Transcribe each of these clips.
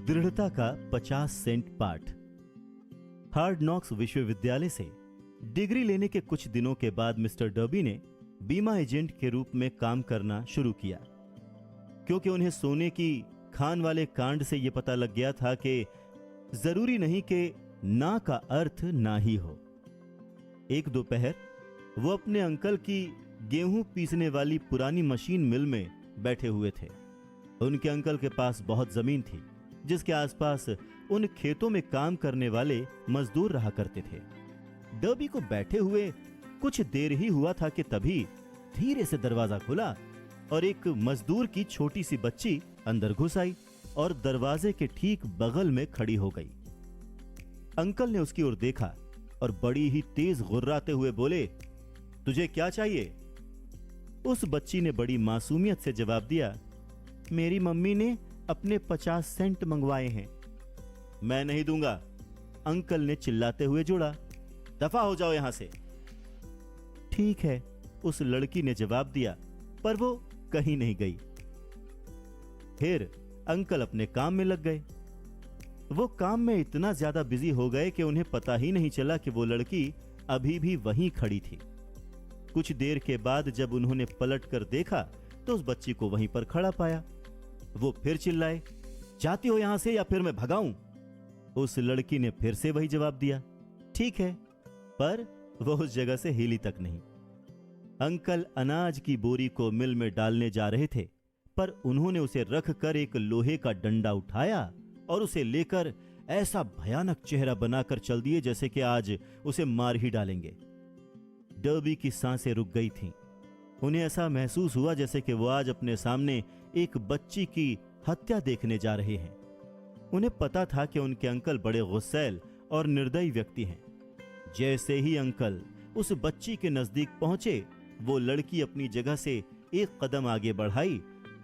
दृढ़ता का 50 सेंट पाठ। हार्ड नॉक्स विश्वविद्यालय से डिग्री लेने के कुछ दिनों के बाद मिस्टर डर्बी ने बीमा एजेंट के रूप में काम करना शुरू किया, क्योंकि उन्हें सोने की खान वाले कांड से यह पता लग गया था कि जरूरी नहीं कि ना का अर्थ ना ही हो। एक दोपहर वो अपने अंकल की गेहूं पीसने वाली पुरानी मशीन मिल में बैठे हुए थे। उनके अंकल के पास बहुत जमीन थी, जिसके आसपास उन खेतों में काम करने वाले मजदूर रहा करते थे। डर्बी को बैठे हुए कुछ देर ही हुआ था कि तभी धीरे से दरवाजा खुला और एक मजदूर की छोटी सी बच्ची अंदर घुस आई और दरवाजे के ठीक बगल में खड़ी हो गई। अंकल ने उसकी ओर देखा और बड़ी ही तेज गुर्राते हुए बोले, तुझे क्या चाहिए? उस बच्ची ने बड़ी मासूमियत से जवाब दिया, मेरी मम्मी ने अपने 50 सेंट मंगवाए हैं। मैं नहीं दूंगा, अंकल ने चिल्लाते हुए जोड़ा। दफा हो जाओ यहां से। ठीक है, उस लड़की ने जवाब दिया, पर वो कहीं नहीं गई। फिर अंकल अपने काम में लग गए। वो काम में इतना ज्यादा बिजी हो गए कि उन्हें पता ही नहीं चला कि वो लड़की अभी भी वहीं खड़ी थी। कुछ देर के बाद जब उन्होंने पलट कर देखा तो उस बच्ची को वहीं पर खड़ा पाया। वो फिर चिल्लाए, जाती हो यहां से या फिर मैं भगाऊं? उस लड़की ने फिर से वही जवाब दिया, ठीक है, पर वो उस जगह से हिली तक नहीं। अंकल अनाज की बोरी को मिल में डालने जा रहे थे, पर उन्होंने उसे रख कर एक लोहे का डंडा उठाया और उसे लेकर ऐसा भयानक चेहरा बनाकर चल दिए जैसे कि आज उसे मार ही डालेंगे। डर्बी की सांसें रुक गई थीं। उन्हें ऐसा महसूस हुआ जैसे कि वो आज अपने सामने एक बच्ची की हत्या देखने जा रहे हैं। उन्हें पता था कि उनके अंकल बड़े गुस्सैल और निर्दयी व्यक्ति हैं। जैसे ही अंकल उस बच्ची के नजदीक पहुंचे, वो लड़की अपनी जगह से एक कदम आगे बढ़ाई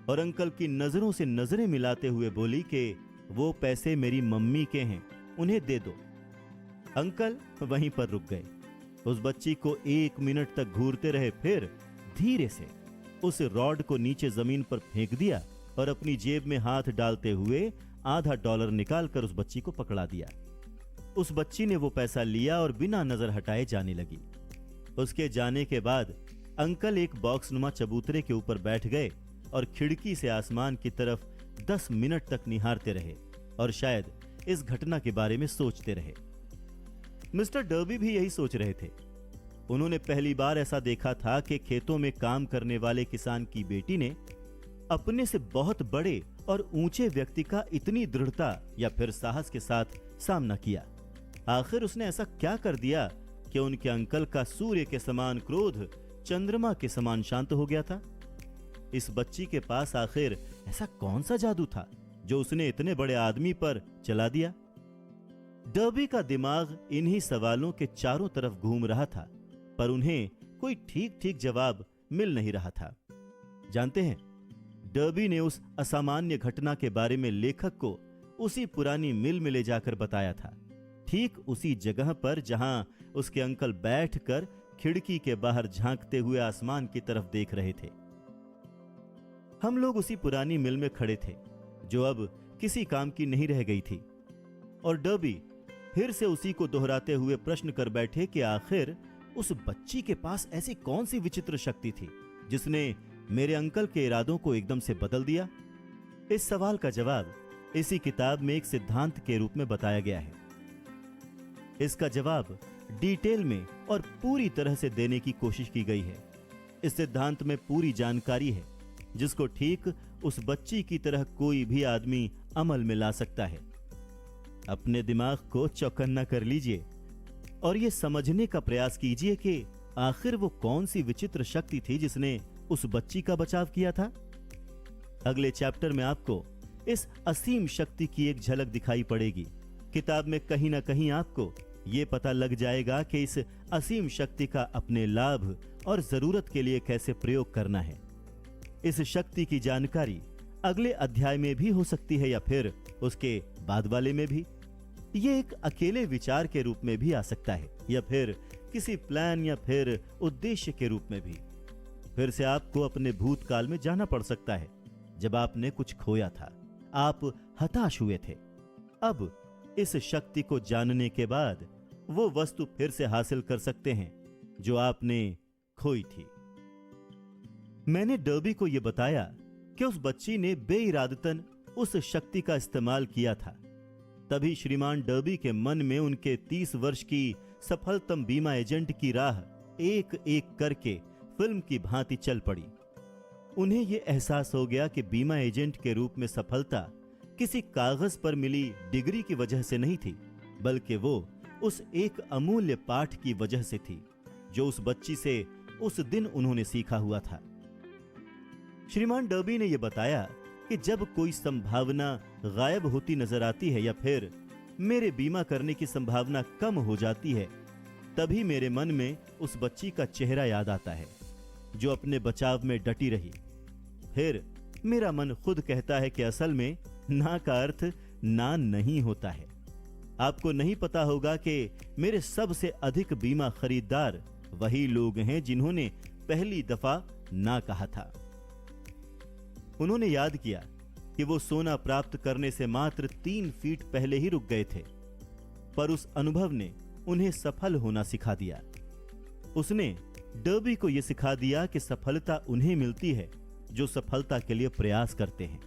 और अंकल की नजरों से नजरें मिलाते हुए बोली कि वो पैसे मेरी मम्मी के हैं, उन्हें दे दो। अंकल वहीं पर रुक गए। उस बच्ची को 1 मिनट तक घूरते रहे, फिर धीरे से उस रॉड को नीचे जमीन पर फेंक दिया और अपनी जेब में हाथ डालते हुए आधा $1 निकालकर उस बच्ची को पकड़ा दिया। उस बच्ची ने वो पैसा लिया और बिना नजर हटाए जाने लगी। उसके जाने के बाद अंकल एक बॉक्सनुमा चबूतरे के ऊपर बैठ गए और खिड़की से आसमान की तरफ 10 मिनट तक निहारते रहे और शायद इस घटना के बारे में सोचते रहे। मिस्टर डर्बी भी यही सोच रहे थे। उन्होंने पहली बार ऐसा देखा था कि खेतों में काम करने वाले किसान की बेटी ने अपने से बहुत बड़े और ऊंचे व्यक्ति का इतनी दृढ़ता या फिर साहस के साथ सामना किया। आखिर उसने ऐसा क्या कर दिया कि उनके अंकल का सूर्य के समान क्रोध चंद्रमा के समान शांत हो गया था? इस बच्ची के पास आखिर ऐसा कौन सा जादू था जो उसने इतने बड़े आदमी पर चला दिया? डर्बी का दिमाग इन्हीं सवालों के चारों तरफ घूम रहा था, पर उन्हें कोई ठीक ठीक जवाब मिल नहीं रहा था। जानते हैं, डर्बी ने उस असामान्य घटना के बारे में लेखक को उसी पुरानी मिल में ले जाकर बताया था, ठीक उसी जगह पर जहां उसके अंकल बैठकर खिड़की के बाहर झांकते हुए आसमान की तरफ देख रहे थे। हम लोग उसी पुरानी मिल में खड़े थे जो अब किसी काम की नहीं रह गई थी, और डर्बी फिर से उसी को दोहराते हुए प्रश्न कर बैठे कि आखिर उस बच्ची के पास ऐसी कौन सी विचित्र शक्ति थी जिसने मेरे अंकल के इरादों को एकदम से बदल दिया। इस सवाल का जवाब इसी किताब में एक सिद्धांत के रूप में बताया गया है। इसका जवाब डिटेल में और पूरी तरह से देने की कोशिश की गई है। इस सिद्धांत में पूरी जानकारी है जिसको ठीक उस बच्ची की तरह कोई भी आदमी अमल में ला सकता है। अपने दिमाग को चौकन्ना कर लीजिए और यह समझने का प्रयास कीजिए कि आखिर वो कौन सी विचित्र शक्ति थी जिसने उस बच्ची का बचाव किया था। अगले चैप्टर में आपको इस असीम शक्ति की एक झलक दिखाई पड़ेगी। किताब में कहीं ना कहीं आपको यह पता लग जाएगा कि इस असीम शक्ति का अपने लाभ और जरूरत के लिए कैसे प्रयोग करना है। इस शक्ति की जानकारी अगले अध्याय में भी हो सकती है या फिर उसके बाद वाले में भी। ये एक अकेले विचार के रूप में भी आ सकता है या फिर किसी प्लान या फिर उद्देश्य के रूप में भी। फिर से आपको अपने भूतकाल में जाना पड़ सकता है जब आपने कुछ खोया था, आप हताश हुए थे अब इस शक्ति को जानने के बाद वो वस्तु फिर से हासिल कर सकते हैं जो आपने खोई थी। मैंने डर्बी को यह बताया कि उस बच्ची ने बेइरादतन उस शक्ति का इस्तेमाल किया था। तभी श्रीमान डर्बी के मन में उनके 30 वर्ष की सफलतम बीमा एजेंट की राह एक एक करके फिल्म की भांति चल पड़ी। उन्हें यह एहसास हो गया कि बीमा एजेंट के रूप में सफलता किसी कागज पर मिली डिग्री की वजह से नहीं थी, बल्कि वो उस एक अमूल्य पाठ की वजह से थी जो उस बच्ची से उस दिन उन्होंने सीखा हुआ था। श्रीमान डर्बी ने यह बताया कि जब कोई संभावना गायब होती नजर आती है या फिर मेरे बीमा करने की संभावना कम हो जाती है, तभी मेरे मन में उस बच्ची का चेहरा याद आता है जो अपने बचाव में डटी रही। फिर मेरा मन खुद कहता है कि असल में ना का अर्थ ना नहीं होता है। आपको नहीं पता होगा कि मेरे सबसे अधिक बीमा खरीदार वही लोग हैं जिन्होंने पहली दफा ना कहा था। उन्होंने याद किया कि वो सोना प्राप्त करने से मात्र 3 फीट पहले ही रुक गए थे, पर उस अनुभव ने उन्हें सफल होना सिखा दिया। उसने डर्बी को यह सिखा दिया कि सफलता उन्हें मिलती है जो सफलता के लिए प्रयास करते हैं।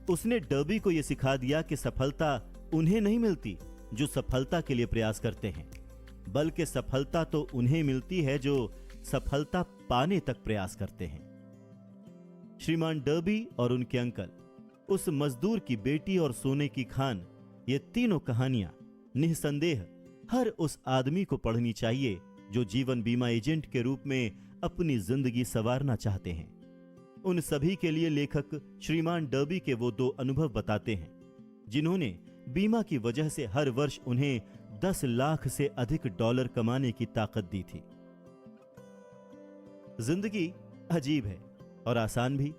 उसने डर्बी को यह सिखा दिया कि सफलता उन्हें नहीं मिलती जो सफलता के लिए प्रयास करते हैं, बल्कि सफलता तो उन्हें मिलती है जो सफलता पाने तक प्रयास करते हैं। श्रीमान डर्बी और उनके अंकल, उस मजदूर की बेटी और सोने की खान, ये तीनों कहानियां निस्संदेह हर उस आदमी को पढ़नी चाहिए जो जीवन बीमा एजेंट के रूप में अपनी जिंदगी संवारना चाहते हैं। उन सभी के लिए लेखक श्रीमान डर्बी के वो 2 अनुभव बताते हैं जिन्होंने बीमा की वजह से हर वर्ष उन्हें 10 लाख से अधिक डॉलर कमाने की ताकत दी थी। जिंदगी अजीब है और आसान भी।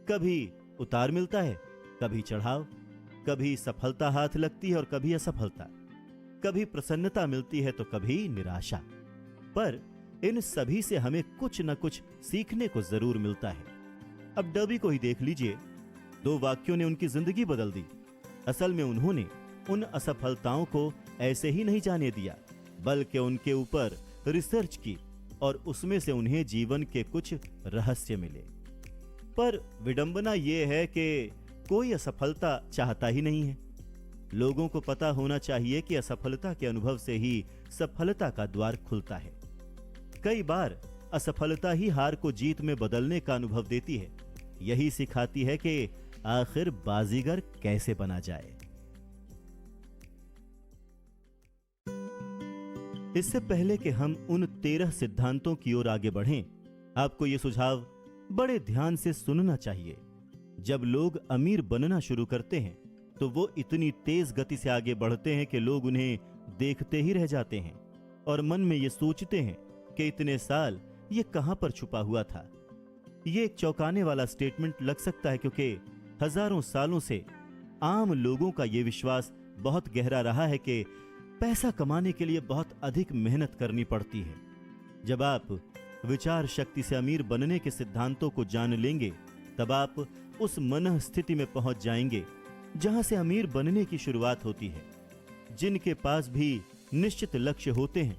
कभी उतार मिलता है, कभी चढ़ाव, कभी सफलता हाथ लगती है और कभी असफलता, कभी प्रसन्नता मिलती है तो कभी निराशा। पर इन सभी से हमें कुछ न कुछ सीखने को जरूर मिलता है। अब डर्बी को ही देख लीजिए, 2 वाक्यों ने उनकी जिंदगी बदल दी। असल में उन्होंने उन असफलताओं को ऐसे ही नहीं जाने दिया, बल्कि उनके ऊपर रिसर्च की और उसमें से उन्हें जीवन के कुछ रहस्य मिले। पर विडंबना यह है कि कोई असफलता चाहता ही नहीं है। लोगों को पता होना चाहिए कि असफलता के अनुभव से ही सफलता का द्वार खुलता है। कई बार असफलता ही हार को जीत में बदलने का अनुभव देती है। यही सिखाती है कि आखिर बाजीगर कैसे बना जाए। इससे पहले कि हम उन 13 सिद्धांतों की ओर आगे बढ़ें, आपको यह सुझाव बड़े ध्यान से सुनना चाहिए। जब लोग अमीर बनना शुरू करते हैं तो वो इतनी तेज गति से आगे बढ़ते हैं कि लोग उन्हें देखते ही रह जाते हैं और मन में ये सोचते हैं कि इतने साल ये कहां पर छुपा हुआ था। ये एक चौंकाने वाला स्टेटमेंट लग सकता है क्योंकि हजारों सालों से आम लोगों का ये विश्वास बहुत गहरा रहा है कि पैसा कमाने के लिए बहुत अधिक मेहनत करनी पड़ती है। जब आप विचार शक्ति से अमीर बनने के सिद्धांतों को जान लेंगे, तब आप उस मन स्थिति में पहुंच जाएंगे जहां से अमीर बनने की शुरुआत होती है। जिनके पास भी निश्चित लक्ष्य होते हैं,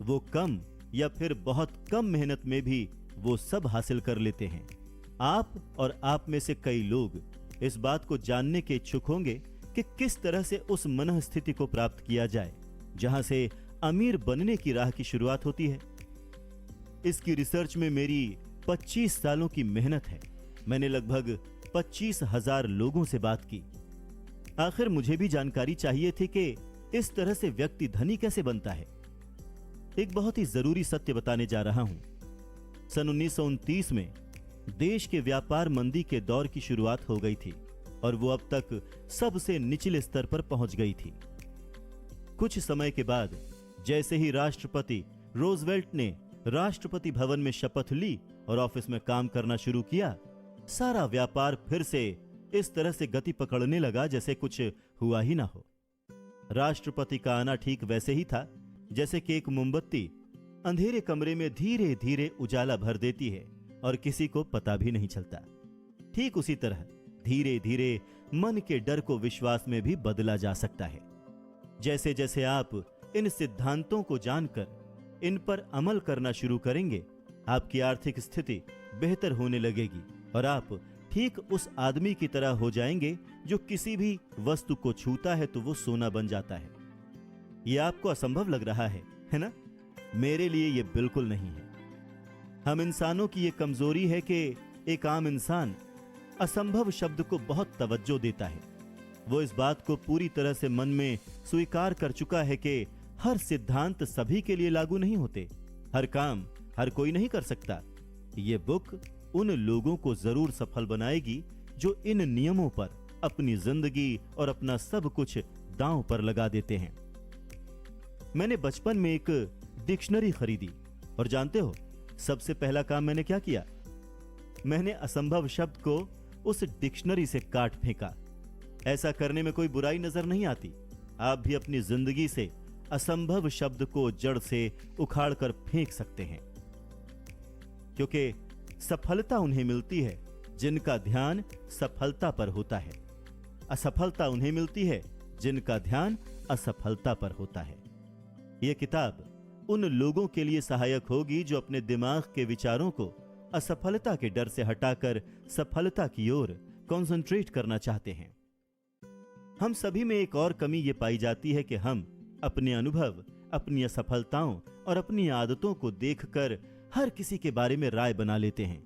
वो कम या फिर बहुत कम मेहनत में भी वो सब हासिल कर लेते हैं। आप और आप में से कई लोग इस बात को जानने के इच्छुक होंगे कि किस तरह से उस मन स्थिति को प्राप्त किया जाए जहां से अमीर बनने की राह की शुरुआत होती है। इसकी रिसर्च में मेरी 25 सालों की मेहनत है। मैंने लगभग 25,000 लोगों से बात की। आखिर मुझे भी जानकारी चाहिए थी कि इस तरह से व्यक्ति धनी कैसे बनता है। एक बहुत ही जरूरी सत्य बताने जा रहा हूं। सन 1929 में देश के व्यापार मंदी के दौर की शुरुआत हो गई थी और वो अब तक सबसे निचले स्तर पर पहुंच गई थी। कुछ समय के बाद जैसे ही राष्ट्रपति रोजवेल्ट ने राष्ट्रपति भवन में शपथ ली और ऑफिस में काम करना शुरू किया, सारा व्यापार फिर से इस तरह से गति पकड़ने लगा जैसे कुछ हुआ ही ना हो। राष्ट्रपति का आना ठीक वैसे ही था जैसे कि एक मोमबत्ती अंधेरे कमरे में धीरे धीरे उजाला भर देती है और किसी को पता भी नहीं चलता। ठीक उसी तरह धीरे धीरे मन के डर को विश्वास में भी बदला जा सकता है। जैसे जैसे आप इन सिद्धांतों को जानकर इन पर अमल करना शुरू करेंगे, आपकी आर्थिक स्थिति बेहतर होने लगेगी और आप ठीक उस आदमी की तरह हो जाएंगे जो किसी भी वस्तु को छूता है तो वो सोना बन जाता है। यह आपको असंभव लग रहा है ना? मेरे लिए यह बिल्कुल नहीं है। हम इंसानों की यह कमजोरी है कि एक आम इंसान असंभव शब्द को बहुत तवज्जो देता है। वो इस बात को पूरी तरह से मन में स्वीकार कर चुका है कि हर सिद्धांत सभी के लिए लागू नहीं होते, हर काम हर कोई नहीं कर सकता। ये बुक उन लोगों को जरूर सफल बनाएगी जो इन नियमों पर अपनी जिंदगी और अपना सब कुछ दांव पर लगा देते हैं। मैंने बचपन में एक डिक्शनरी खरीदी और जानते हो सबसे पहला काम मैंने क्या किया? मैंने असंभव शब्द को उस डिक्शनरी से काट फेंका। ऐसा करने में कोई बुराई नजर नहीं आती। आप भी अपनी जिंदगी से असंभव शब्द को जड़ से उखाड़ कर फेंक सकते हैं, क्योंकि सफलता उन्हें मिलती है जिनका ध्यान सफलता पर होता है। असफलता उन्हें मिलती है जिनका ध्यान असफलता पर होता है। यह किताब उन लोगों के लिए सहायक होगी जो अपने दिमाग के विचारों को असफलता के डर से हटाकर सफलता की ओर कंसंट्रेट करना चाहते हैं। हम सभी में एक और कमी यह पाई जाती है कि हम अपने अनुभव, अपनी असफलताओं और अपनी आदतों को देखकर हर किसी के बारे में राय बना लेते हैं।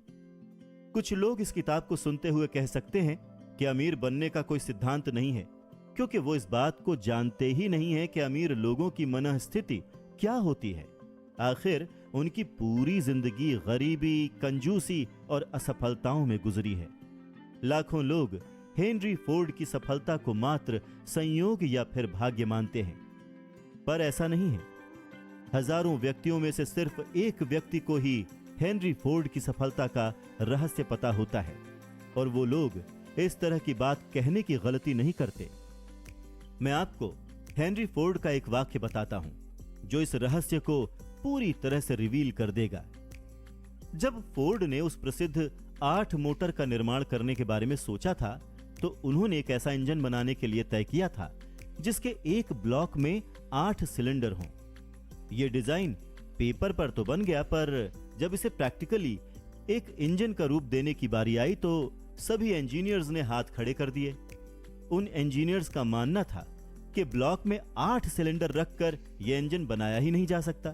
कुछ लोग इस किताब को सुनते हुए कह सकते हैं कि अमीर बनने का कोई सिद्धांत नहीं है, क्योंकि वो इस बात को जानते ही नहीं है कि अमीर लोगों की मनःस्थिति क्या होती है। आखिर उनकी पूरी जिंदगी गरीबी, कंजूसी और असफलताओं में गुजरी है। लाखों लोग हेनरी फोर्ड की सफलता को मात्र संयोग या फिर भाग्य मानते हैं, पर ऐसा नहीं है। हजारों व्यक्तियों में से सिर्फ एक व्यक्ति को ही हेनरी फोर्ड की सफलता का रहस्य पता होता है, और वो लोग इस तरह की बात कहने की गलती नहीं करते। मैं आपको हेनरी फोर्ड का एक वाक्य बताता हूं जो इस रहस्य को पूरी तरह से रिवील कर देगा। जब फोर्ड ने उस प्रसिद्ध 8 मोटर का निर्माण करने के बारे में सोचा था, तो उन्होंने एक ऐसा इंजन बनाने के लिए तय किया था जिसके एक ब्लॉक में 8 सिलेंडर हों। यह डिजाइन पेपर पर तो बन गया, पर जब इसे प्रैक्टिकली एक इंजन का रूप देने की बारी आई तो सभी इंजीनियर्स ने हाथ खड़े कर दिए। उन इंजीनियर्स का मानना था कि ब्लॉक में 8 सिलेंडर रखकर यह इंजन बनाया ही नहीं जा सकता।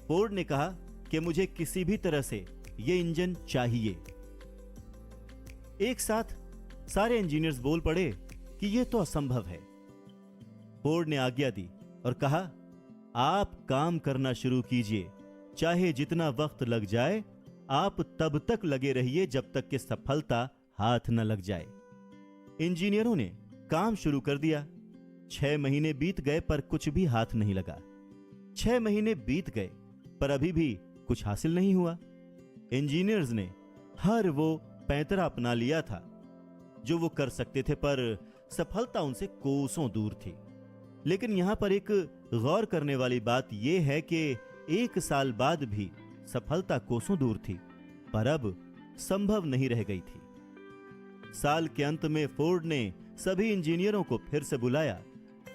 फोर्ड ने कहा कि मुझे किसी भी तरह से यह इंजन चाहिए। एक साथ सारे इंजीनियर्स बोल पड़े कि यह तो असंभव है। फोर्ड ने आज्ञा दी और कहा, आप काम करना शुरू कीजिए, चाहे जितना वक्त लग जाए, आप तब तक लगे रहिए जब तक कि सफलता हाथ न लग जाए। इंजीनियरों ने काम शुरू कर दिया। 6 महीने बीत गए पर कुछ भी हाथ नहीं लगा। 6 महीने बीत गए पर अभी भी कुछ हासिल नहीं हुआ। इंजीनियर्स ने हर वो पैंतरा अपना लिया था जो वो कर सकते थे, पर सफलता उनसे कोसों दूर थी। लेकिन यहां पर एक गौर करने वाली बात यह है कि 1 साल बाद भी सफलता कोसों दूर थी, पर अब संभव नहीं रह गई थी। साल के अंत में फोर्ड ने सभी इंजीनियरों को फिर से बुलाया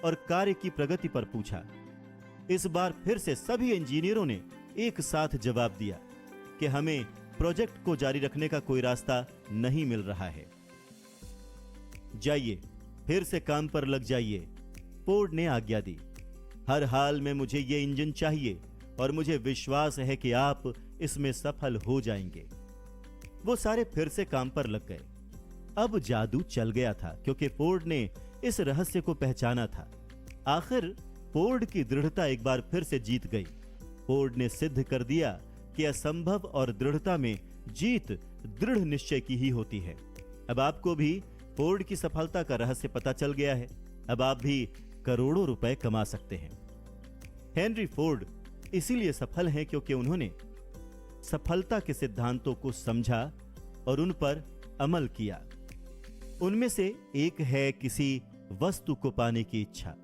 और कार्य की प्रगति पर पूछा। इस बार फिर से सभी इंजीनियरों ने एक साथ जवाब दिया कि हमें प्रोजेक्ट को जारी रखने का कोई रास्ता नहीं मिल रहा है। जाइए, फिर से काम पर लग जाइए, फोर्ड ने आज्ञा दी। हर हाल में मुझे ये इंजन चाहिए और मुझे विश्वास है कि आप इसमें सफल हो जाएंगे। वो सारे फिर से काम पर लग गए। अब जादू चल गया था, क्योंकि फोर्ड ने इस रहस्य को पहचाना था। आखिर फोर्ड की दृढ़ता एक बार फिर से जीत गई। फोर्ड ने सिद्ध कर दिया कि असंभव और दृढ़ता में जीत दृढ़ निश्चय की ही होती है। अब आपको भी फोर्ड की सफलता का रहस्य पता चल गया है। अब आप भी करोड़ों रुपए कमा सकते हैं। हेनरी फोर्ड इसीलिए सफल हैं क्योंकि उन्होंने सफलता के सिद्धांतों को समझा और उन पर अमल किया। उनमें से एक है किसी वस्तु को पाने की इच्छा।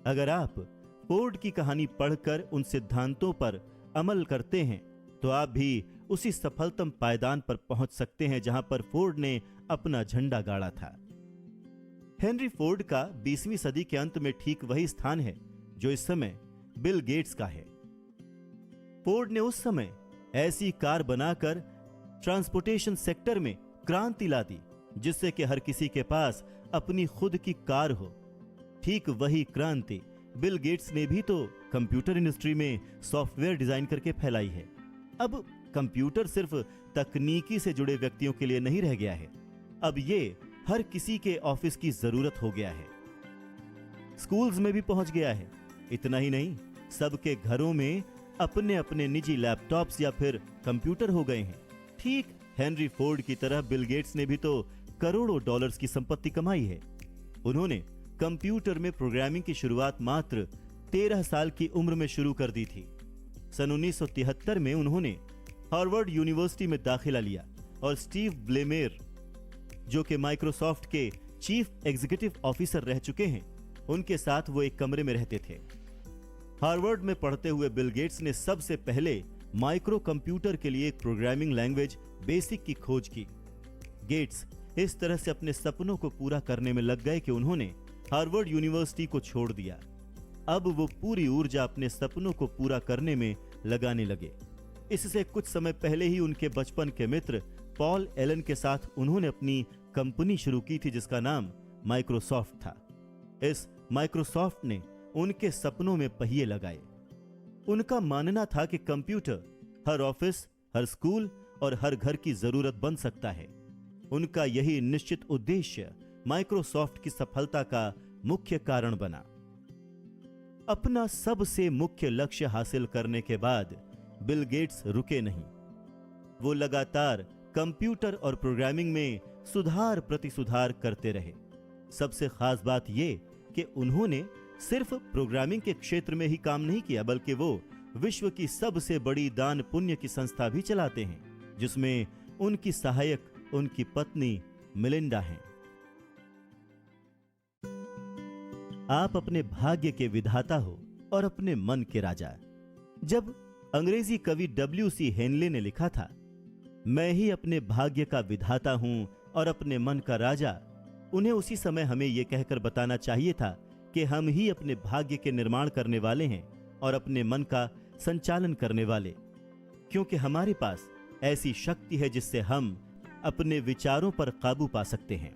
अगर आप फोर्ड की कहानी पढ़कर उन सिद्धांतों पर अमल करते हैं तो आप भी उसी सफलतम पायदान पर पहुंच सकते हैं जहां पर फोर्ड ने अपना झंडा गाड़ा था। हेनरी फोर्ड का 20वीं सदी के अंत में ठीक वही स्थान है जो इस समय बिल गेट्स का है। फोर्ड ने उस समय ऐसी कार बनाकर ट्रांसपोर्टेशन सेक्टर में क्रांति ला दी जिससे कि हर किसी के पास अपनी खुद की कार हो। ठीक वही क्रांति बिल गेट्स ने भी तो कंप्यूटर इंडस्ट्री में सॉफ्टवेयर डिजाइन करके फैलाई है। अब कंप्यूटर सिर्फ तकनीकी से जुड़े व्यक्तियों के लिए नहीं रह गया है, अब ये हर किसी के ऑफिस की जरूरत हो गया है, स्कूल्स में भी पहुंच गया है। इतना ही नहीं, सबके घरों में अपने अपने निजी लैपटॉप्स या फिर कंप्यूटर हो गए हैं। ठीक हेनरी फोर्ड की तरह बिल गेट्स ने भी तो करोड़ों डॉलर्स की संपत्ति कमाई है। उन्होंने कंप्यूटर में प्रोग्रामिंग की शुरुआत मात्र 13 साल की उम्र में शुरू कर दी थी। सन 1973 में उन्होंने हार्वर्ड यूनिवर्सिटी में दाखिला लिया और स्टीव ब्लेमेर, जो कि माइक्रोसॉफ्ट के चीफ एग्जीक्यूटिव ऑफिसर रह चुके हैं, उनके साथ वो एक कमरे में रहते थे। हार्वर्ड में पढ़ते हुए बिल गेट्स ने सबसे पहले माइक्रो कंप्यूटर के लिए एक प्रोग्रामिंग लैंग्वेज बेसिक की खोज की। गेट्स इस तरह से अपने सपनों को पूरा करने में लग गए कि उन्होंने हार्वर्ड यूनिवर्सिटी को छोड़ दिया। अब वो पूरी ऊर्जा अपने सपनों को पूरा करने में लगाने लगे। इससे कुछ समय पहले ही उनके बचपन के मित्र पॉल एलन के साथ उन्होंने अपनी कंपनी शुरू की थी जिसका नाम माइक्रोसॉफ्ट था। इस माइक्रोसॉफ्ट ने उनके सपनों में पहिए लगाए। उनका मानना था कि कंप्यूटर हर ऑफिस, हर स्कूल और हर घर की जरूरत बन सकता है। उनका यही निश्चित उद्देश्य माइक्रोसॉफ्ट की सफलता का मुख्य कारण बना। अपना सबसे मुख्य लक्ष्य हासिल करने के बाद बिल गेट्स रुके नहीं। वो लगातार कंप्यूटर और प्रोग्रामिंग में सुधार प्रति सुधार करते रहे। सबसे खास बात यह कि उन्होंने सिर्फ प्रोग्रामिंग के क्षेत्र में ही काम नहीं किया, बल्कि वो विश्व की सबसे बड़ी दान पुण्य की संस्था भी चलाते हैं, जिसमें उनकी सहायक उनकी पत्नी मिलिंडा हैं। आप अपने भाग्य के विधाता हो और अपने मन के राजा। जब अंग्रेजी कवि W.C. हेनले ने लिखा था, मैं ही अपने भाग्य का विधाता हूं और अपने मन का राजा, उन्हें उसी समय हमें यह कहकर बताना चाहिए था कि हम ही अपने भाग्य के निर्माण करने वाले हैं और अपने मन का संचालन करने वाले, क्योंकि हमारे पास ऐसी शक्ति है जिससे हम अपने विचारों पर काबू पा सकते हैं।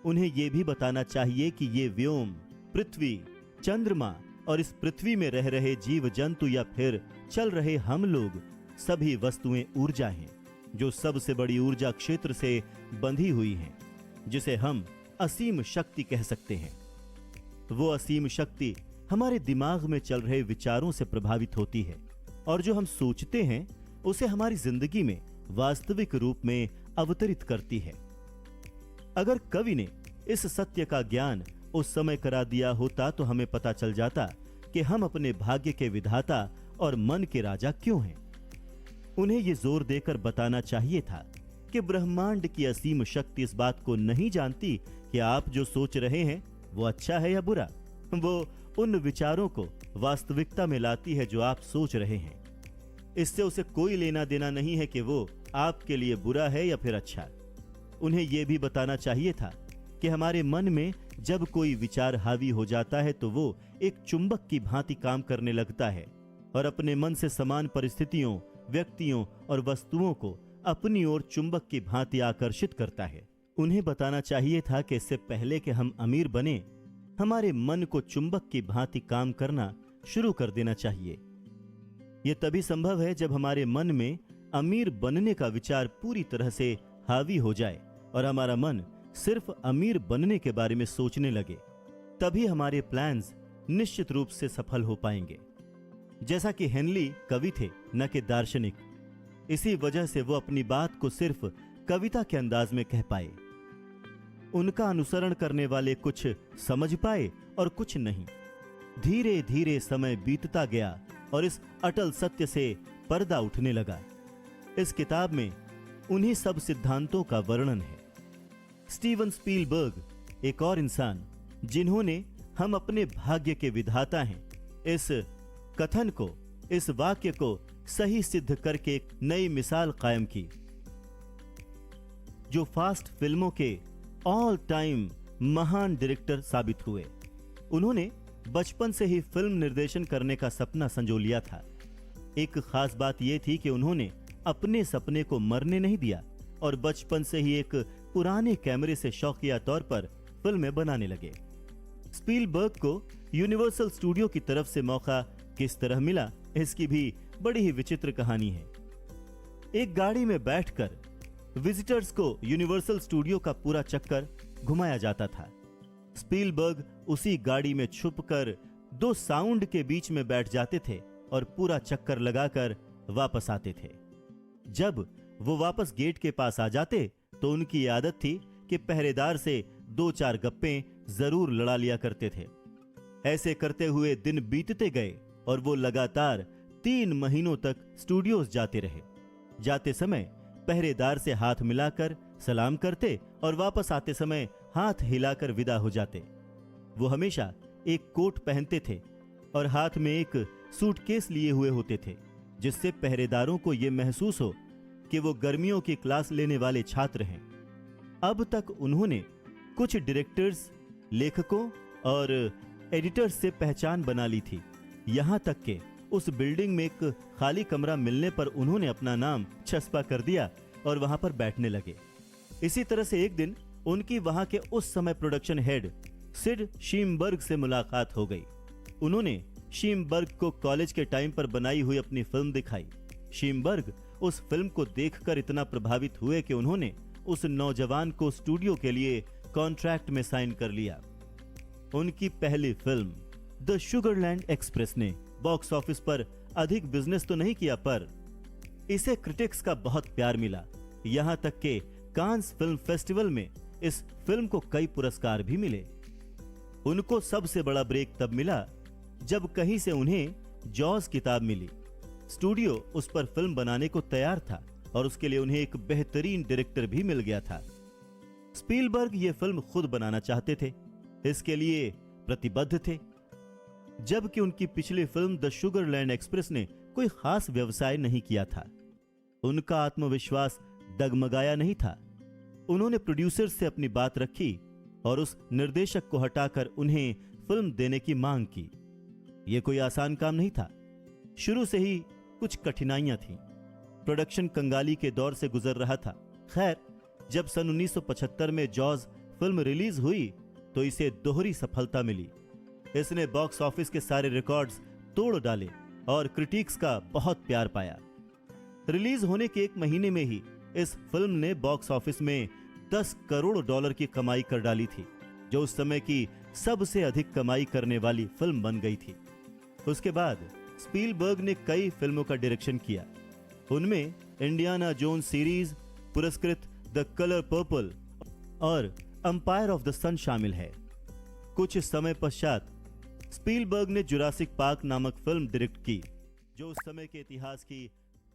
उन्हें यह भी बताना चाहिए कि ये व्योम, पृथ्वी, चंद्रमा और इस पृथ्वी में रह रहे जीव जंतु या फिर चल रहे हम लोग सभी वस्तुएं ऊर्जा हैं, जो सबसे बड़ी ऊर्जा क्षेत्र से बंधी हुई हैं, जिसे हम असीम शक्ति कह सकते हैं। वो असीम शक्ति हमारे दिमाग में चल रहे विचारों से प्रभावित होती है और जो हम सोचते हैं उसे हमारी जिंदगी में वास्तविक रूप में अवतरित करती है। अगर कवि ने इस सत्य का ज्ञान उस समय करा दिया होता तो हमें पता चल जाता कि हम अपने भाग्य के विधाता और मन के राजा क्यों हैं। उन्हें यह जोर देकर बताना चाहिए था कि ब्रह्मांड की असीम शक्ति इस बात को नहीं जानती कि आप जो सोच रहे हैं वो अच्छा है या बुरा। वो उन विचारों को वास्तविकता में लाती है जो आप सोच रहे हैं। इससे उसे कोई लेना देना नहीं है कि वो आपके लिए बुरा है या फिर अच्छा। उन्हें यह भी बताना चाहिए था कि हमारे मन में जब कोई विचार हावी हो जाता है तो वो एक चुंबक की भांति काम करने लगता है और अपने मन से समान परिस्थितियों, व्यक्तियों और वस्तुओं को अपनी ओर चुंबक की भांति आकर्षित करता है। उन्हें बताना चाहिए था कि इससे पहले कि हम अमीर बने, हमारे मन को चुंबक की भांति काम करना शुरू कर देना चाहिए। यह तभी संभव है जब हमारे मन में अमीर बनने का विचार पूरी तरह से हावी हो जाए और हमारा मन सिर्फ अमीर बनने के बारे में सोचने लगे। तभी हमारे प्लान्स निश्चित रूप से सफल हो पाएंगे। जैसा कि हेनली कवि थे न कि दार्शनिक, इसी वजह से वो अपनी बात को सिर्फ कविता के अंदाज में कह पाए। उनका अनुसरण करने वाले कुछ समझ पाए और कुछ नहीं। धीरे धीरे समय बीतता गया और इस अटल सत्य से पर्दा उठने लगा। इस किताब में उन्हीं सब सिद्धांतों का वर्णन है। स्टीवन स्पीलबर्ग एक और इंसान जिन्होंने हम अपने भाग्य के विधाता हैं इस कथन को, इस वाक्य को सही सिद्ध करके एक नई मिसाल कायम की, जो फास्ट फिल्मों के ऑल टाइम महान डायरेक्टर साबित हुए। उन्होंने बचपन से ही फिल्म निर्देशन करने का सपना संजो लिया था। एक खास बात यह थी कि उन्होंने अपने सपने को मरने नहीं दिया और बचपन से ही एक पुराने कैमरे से शौकिया तौर पर फिल्में बनाने लगे। स्पीलबर्ग को यूनिवर्सल स्टूडियो की तरफ से मौका किस तरह मिला, इसकी भी बड़ी ही विचित्र कहानी है। एक गाड़ी में बैठकर विजिटर्स को यूनिवर्सल स्टूडियो का पूरा चक्कर घुमाया जाता था। स्पीलबर्ग उसी गाड़ी में छुपकर 2 साउंड के बीच में बैठ जाते थे और पूरा चक्कर लगाकर वापस आते थे। जब वो वापस गेट के पास आ जाते तो उनकी आदत थी कि पहरेदार से 2-4 गप्पे जरूर लड़ा लिया करते थे। ऐसे करते हुए दिन बीतते गए और वो लगातार 3 महीनों तक स्टूडियोज जाते रहे। जाते समय पहरेदार से हाथ मिलाकर सलाम करते और वापस आते समय हाथ हिलाकर विदा हो जाते। वो हमेशा एक कोट पहनते थे और हाथ में एक सूटकेस लिए हुए होते थे, जिससे पहरेदारों को यह महसूस हो कि वो गर्मियों की क्लास लेने वाले छात्र हैं। अब तक उन्होंने कुछ डायरेक्टर्स, लेखकों और एडिटर्स से पहचान बना ली थी। यहां तक कि उस बिल्डिंग में एक खाली कमरा मिलने पर उन्होंने अपना नाम छसपा कर दिया और वहां पर बैठने लगे। इसी तरह से एक दिन उनकी वहां के उस समय प्रोडक्शन हेड सिड शीमबर्ग से मुलाकात हो गई। उन्होंने शीमबर्ग को कॉलेज के टाइम पर बनाई हुई अपनी फिल्म दिखाई। शीमबर्ग उस फिल्म को देखकर इतना प्रभावित हुए कि उन्होंने उस नौजवान को स्टूडियो के लिए कॉन्ट्रैक्ट में साइन कर लिया। उनकी पहली फिल्म द शुगरलैंड एक्सप्रेस ने बॉक्स ऑफिस पर अधिक बिजनेस तो नहीं किया, पर इसे क्रिटिक्स का बहुत प्यार मिला। यहां तक कि कांस फिल्म फेस्टिवल में इस फिल्म को कई पुरस्कार भी मिले। उनको सबसे बड़ा ब्रेक तब मिला जब कहीं से उन्हें जॉज किताब मिली। स्टूडियो उस पर फिल्म बनाने को तैयार था और उसके लिए उन्हें एक बेहतरीन डायरेक्टर भी मिल गया था। स्पीलबर्ग ये फिल्म खुद बनाना चाहते थे, इसके लिए प्रतिबद्ध थे। जबकि उनकी पिछली फिल्म द शुगरलैंड एक्सप्रेस ने कोई खास व्यवसाय नहीं किया था, उनका आत्मविश्वास डगमगाया नहीं था। उन्होंने प्रोड्यूसर से अपनी बात रखी और उस निर्देशक को हटाकर उन्हें फिल्म देने की मांग की। यह कोई आसान काम नहीं था। शुरू से ही कुछ कठिनाइयां थीं। प्रोडक्शन कंगाली के दौर से गुजर रहा था। खैर, जब सन 1975 में जॉज फिल्म रिलीज हुई तो इसे दोहरी सफलता मिली। इसने बॉक्स ऑफिस के सारे रिकॉर्ड्स तोड़ डाले और क्रिटिक्स का बहुत प्यार पाया। रिलीज होने के 1 महीने में ही इस फिल्म ने बॉक्स ऑफिस में $10 करोड़ की कमाई कर डाली थी, जो उस समय की सबसे अधिक कमाई करने वाली फिल्म बन गई थी। उसके बाद स्पीलबर्ग ने कई फिल्मों का डायरेक्शन किया। उनमें इंडियाना जोन्स सीरीज, पुरस्कृत द कलर पर्पल और एम्पायर ऑफ द सन शामिल है। कुछ समय पश्चात स्पीलबर्ग ने जुरासिक पार्क नामक फिल्म डायरेक्ट की, जो उस समय के इतिहास की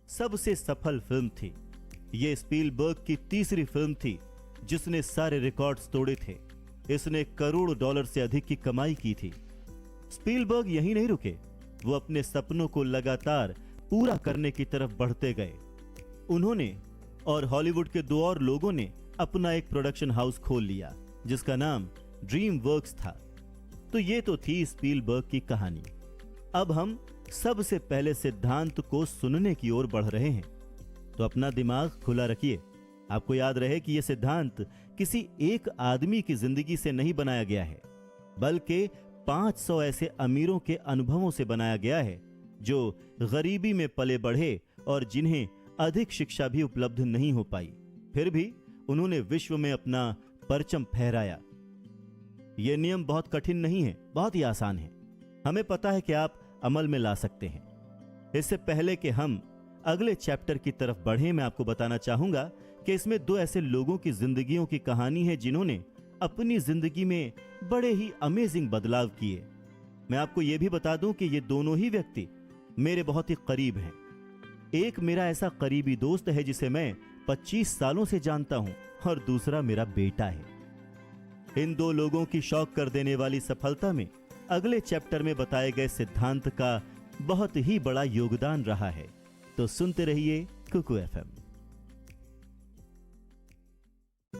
सबसे सफल फिल्म थी। यह स्पीलबर्ग की तीसरी फिल्म थी जिसने सारे रिकॉर्ड्स तोड़े थे। इसने $1 करोड़ से अधिक की कमाई की थी। स्पीलबर्ग यहीं नहीं रुके, वो अपने सपनों को लगातार पूरा करने की तरफ बढ़ते गए। उन्होंने और हॉलीवुड के 2 और लोगों ने अपना एक प्रोडक्शन हाउस खोल लिया जिसका नाम ड्रीम वर्क्स था। तो ये तो थी स्पीलबर्ग की कहानी। अब हम सबसे पहले सिद्धांत को सुनने की ओर बढ़ रहे हैं, तो अपना दिमाग खुला रखिए। आपको याद रहे कि यह सिद्धांत किसी एक आदमी की जिंदगी से नहीं बनाया गया है, बल्कि 500 ऐसे अमीरों के अनुभवों से बनाया गया है जो गरीबी में पले बढ़े और जिन्हें अधिक शिक्षा भी उपलब्ध नहीं हो पाई, फिर भी उन्होंने विश्व में अपना परचम फहराया। यह नियम बहुत कठिन नहीं है, बहुत ही आसान है। हमें पता है कि आप अमल में ला सकते हैं। इससे पहले कि हम अगले चैप्टर की तरफ बढ़ें, मैं आपको बताना चाहूंगा कि इसमें 2 ऐसे लोगों की जिंदगियों की कहानी है जिन्होंने अपनी जिंदगी में बड़े ही अमेजिंग बदलाव किए। मैं आपको यह भी बता दूं कि ये दोनों ही व्यक्ति मेरे बहुत ही करीब हैं। एक मेरा ऐसा करीबी दोस्त है जिसे मैं 25 सालों से जानता हूं और दूसरा मेरा बेटा है। इन 2 लोगों की शौक कर देने वाली सफलता में अगले चैप्टर में बताए गए सिद्धांत का बहुत ही बड़ा योगदान रहा है। तो सुनते रहिए कुकू FM।